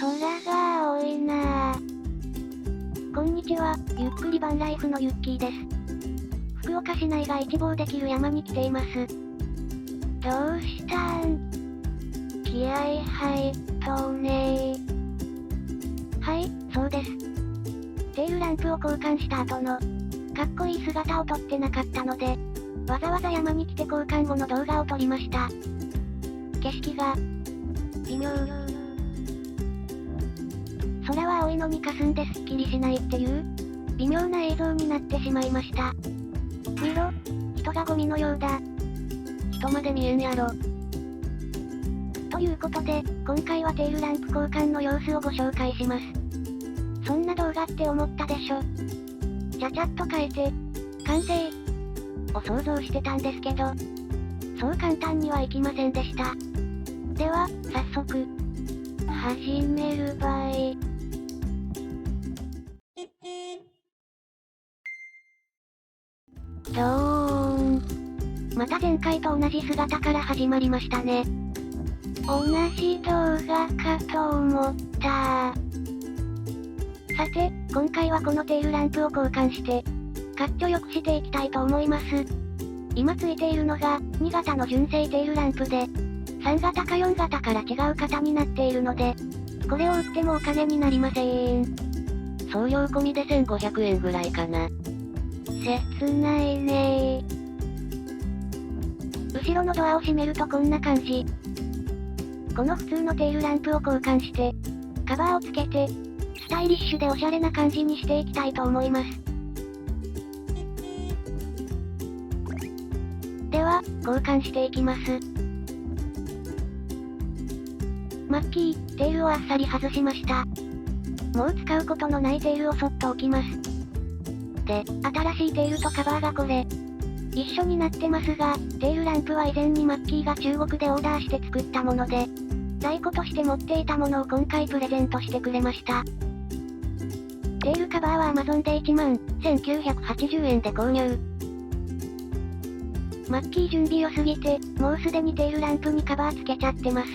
空が青いなぁ。こんにちは、ゆっくりバンライフのゆっきーです。福岡市内が一望できる山に来ています。どうしたん？気合入っとうねー。はい、そうです。テールランプを交換した後の、かっこいい姿を撮ってなかったので、わざわざ山に来て交換後の動画を撮りました。景色が、微妙。空は青いのに霞んですっきりしないっていう、微妙な映像になってしまいました。見ろ、人がゴミのようだ。人まで見えんやろ。ということで、今回はテールランプ交換の様子をご紹介します。そんな動画って思ったでしょ。ちゃちゃっと変えて、完成を想像してたんですけど、そう簡単にはいきませんでした。では、早速、始めるばい。ドーン。また前回と同じ姿から始まりましたね。同じ動画かと思った。さて、今回はこのテールランプを交換して、かっちょよくしていきたいと思います。今ついているのが、2型の純正テールランプで、3型か4型から違う型になっているので、これを売ってもお金になりません。送料込みで1500円ぐらいかな。切ないねー。後ろのドアを閉めるとこんな感じ。この普通のテールランプを交換して、カバーをつけて、スタイリッシュでおしゃれな感じにしていきたいと思います。では、交換していきます。マッキー、テールをあっさり外しました。もう使うことのないテールをそっと置きます。で、新しいテールとカバーがこれ。一緒になってますが、テールランプは以前にマッキーが中国でオーダーして作ったもので、在庫として持っていたものを今回プレゼントしてくれました。テールカバーは Amazon で11,980円で購入。マッキー準備良すぎて、もうすでにテールランプにカバーつけちゃってます。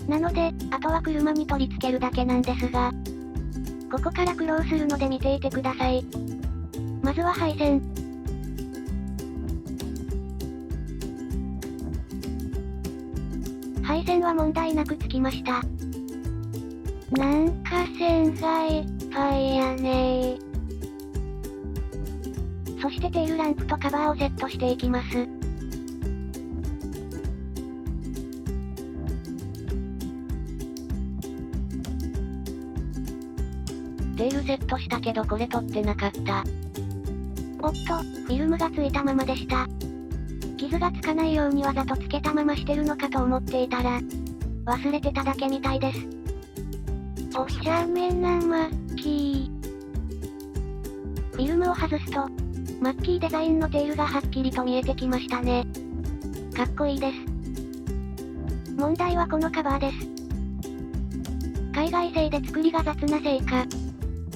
なので、あとは車に取り付けるだけなんですが、ここから苦労するので見ていてください。まずは配線。配線は問題なくつきました。なんか線がいっぱいやねー。そしてテールランプとカバーをセットしていきます。テールセットしたけどこれ取ってなかった。おっと、フィルムがついたままでした。傷がつかないようにわざとつけたまましてるのかと思っていたら、忘れてただけみたいです。おしゃめなマッキー。フィルムを外すと、マッキーデザインのテールがはっきりと見えてきましたね。かっこいいです。問題はこのカバーです。海外製で作りが雑なせいか、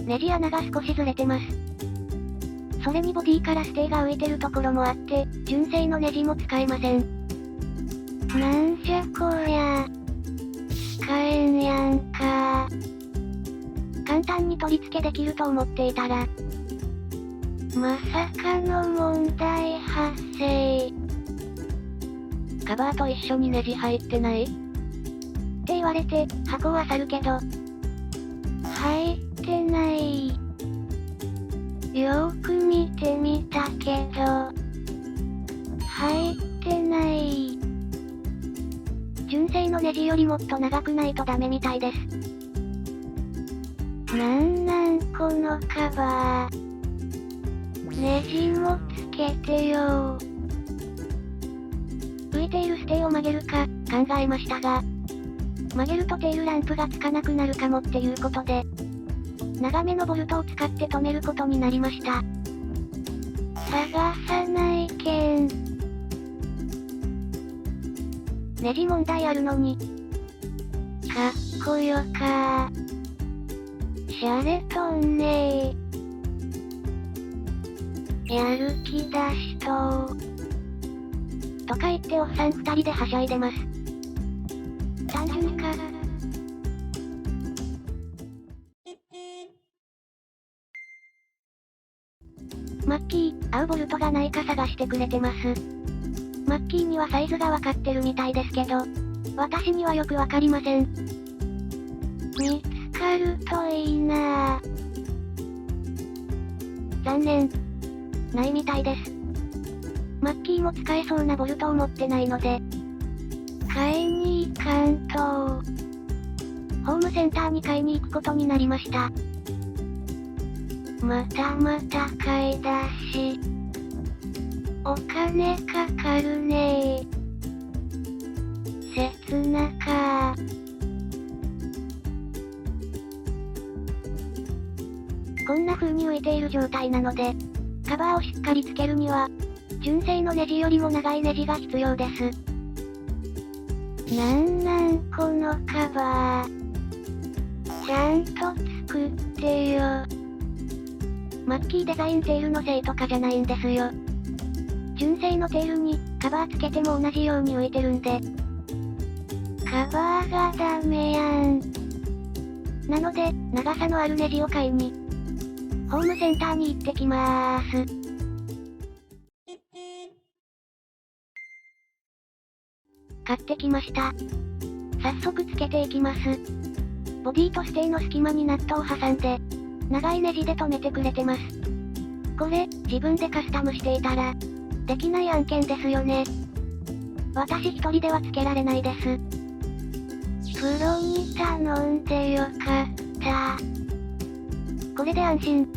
ネジ穴が少しずれてます。それにボディからステーが浮いてるところもあって、純正のネジも使えません。なんじゃこりゃ。使えんやんか。簡単に取り付けできると思っていたら、まさかの問題発生。カバーと一緒にネジ入ってない？って言われて、箱を漁るけど、入ってない。よーく見てみたけど、入ってない。純正のネジよりもっと長くないとダメみたいです。なんこのカバー。ネジもつけてよ。浮いているステーを曲げるか、考えましたが、曲げるとテールランプがつかなくなるかもっていうことで、長めのボルトを使って止めることになりました。探さないけん。ネジ問題あるのに。かっこよかー。シャレとんねー。やる気出しとー。とか言っておっさん二人ではしゃいでます。単純か。合うボルトがないか探してくれてます。マッキーにはサイズがわかってるみたいですけど、私にはよくわかりません。見つかるといいなぁ。残念。ないみたいです。マッキーも使えそうなボルトを持ってないので、買いに行かんと。ホームセンターに買いに行くことになりました。また買い出し。お金かかるねー。切なかー。こんな風に浮いている状態なので、カバーをしっかりつけるには、純正のネジよりも長いネジが必要です。このカバー。ちゃんと作ってよ。マッキーデザインテールのせいとかじゃないんですよ。純正のテールにカバーつけても同じように浮いてるんで。カバーがダメやん。なので、長さのあるネジを買いに、ホームセンターに行ってきまーす。買ってきました。早速つけていきます。ボディとステイの隙間にナットを挟んで、長いネジで留めてくれてます。これ、自分でカスタムしていたら、できない案件ですよね。私一人ではつけられないです。プロに頼んでよかった。これで安心。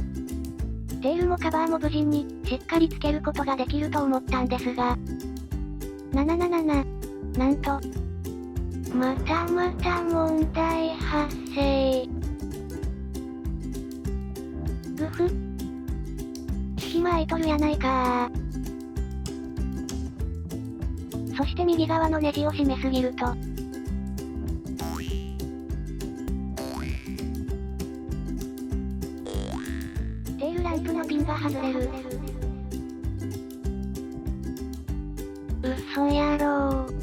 テールもカバーも無事に、しっかりつけることができると思ったんですが。なんと。また問題発生。ぐふ。隙間空いとるやないかー。そして右側のネジを締めすぎると。テールランプのピンが外れる。嘘やろー。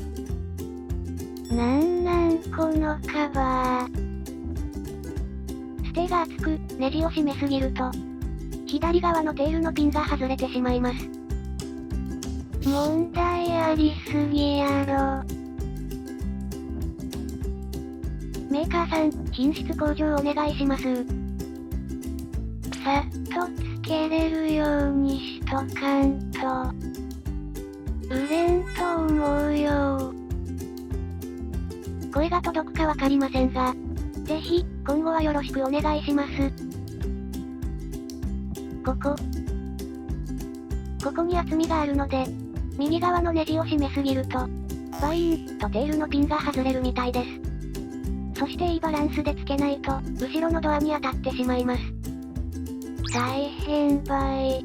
このカバー。ステイが厚く、ネジを締めすぎると、左側のテールのピンが外れてしまいます。問題ありすぎやろ。メーカーさん、品質向上お願いします。さっとつけれるようにしとかんと。売れんと思うよ。声が届くかわかりませんが、ぜひ、今後はよろしくお願いします。ここに厚みがあるので、右側のネジを締めすぎると、バイーンとテールのピンが外れるみたいです。そしていいバランスでつけないと、後ろのドアに当たってしまいます。大変ばい。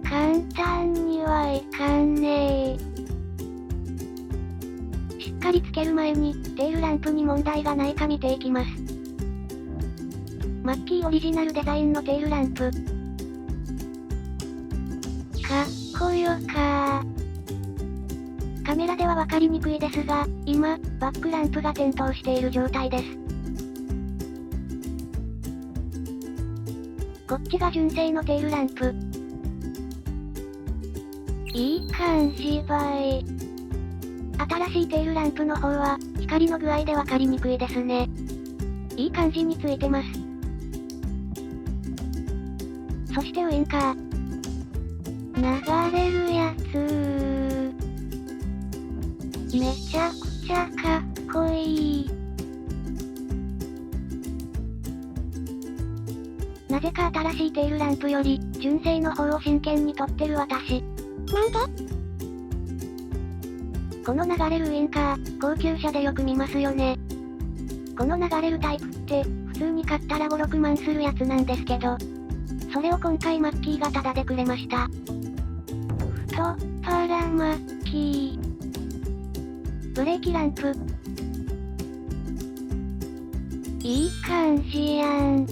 簡単にはいかんねー。しっかりつける前に、テールランプに問題がないか見ていきます。マッキーオリジナルデザインのテールランプ。かっこよかー。カメラではわかりにくいですが、今、バックランプが点灯している状態です。こっちが純正のテールランプ。いい感じばい。新しいテールランプの方は、光の具合でわかりにくいですね。いい感じについてます。そしてウインカー。流れるやつー。めちゃくちゃかっこいい。なぜか新しいテールランプより、純正の方を真剣に撮ってる私。なんで？この流れるウインカー、高級車でよく見ますよね。この流れるタイプって、普通に買ったら5、6万するやつなんですけど、それを今回マッキーがタダでくれました。太っ腹マッキー。ブレーキランプ。いい感じやん。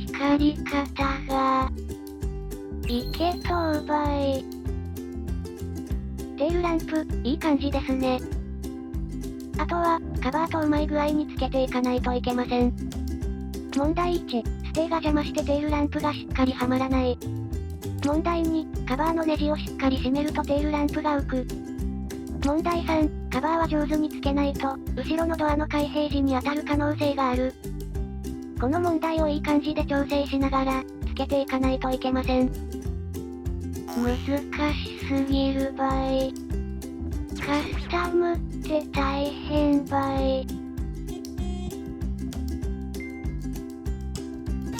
光り方が、いけとうばい。テールランプ、いい感じですね。あとは、カバーとうまい具合につけていかないといけません。問題1、スステーが邪魔してテールランプがしっかりはまらない。問題2、カバーのネジをしっかり締めるとテールランプが浮く。問題3、カバーは上手につけないと、後ろのドアの開閉時に当たる可能性がある。この問題をいい感じで調整しながら、つけていかないといけません。難しすぎる場合。カスタムって大変場合。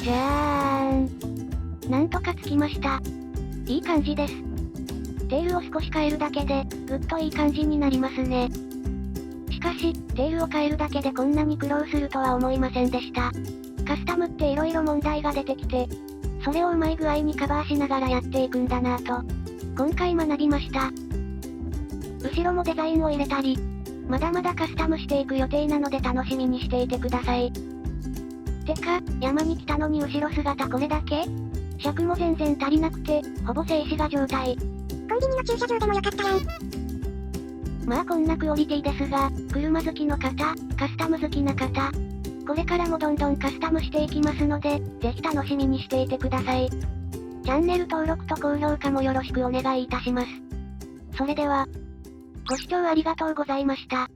じゃーん。なんとかつきました。いい感じです。テールを少し変えるだけで、ぐっといい感じになりますね。しかし、テールを変えるだけでこんなに苦労するとは思いませんでした。カスタムって色々問題が出てきて、それをうまい具合にカバーしながらやっていくんだなぁと、今回学びました。後ろもデザインを入れたり、まだまだカスタムしていく予定なので楽しみにしていてください。てか、山に来たのに後ろ姿これだけ？尺も全然足りなくて、ほぼ静止画状態。コンビニの駐車場でもよかったらん。まあこんなクオリティですが、車好きの方、カスタム好きな方、これからもどんどんカスタムしていきますので、ぜひ楽しみにしていてください。チャンネル登録と高評価もよろしくお願いいたします。それでは、ご視聴ありがとうございました。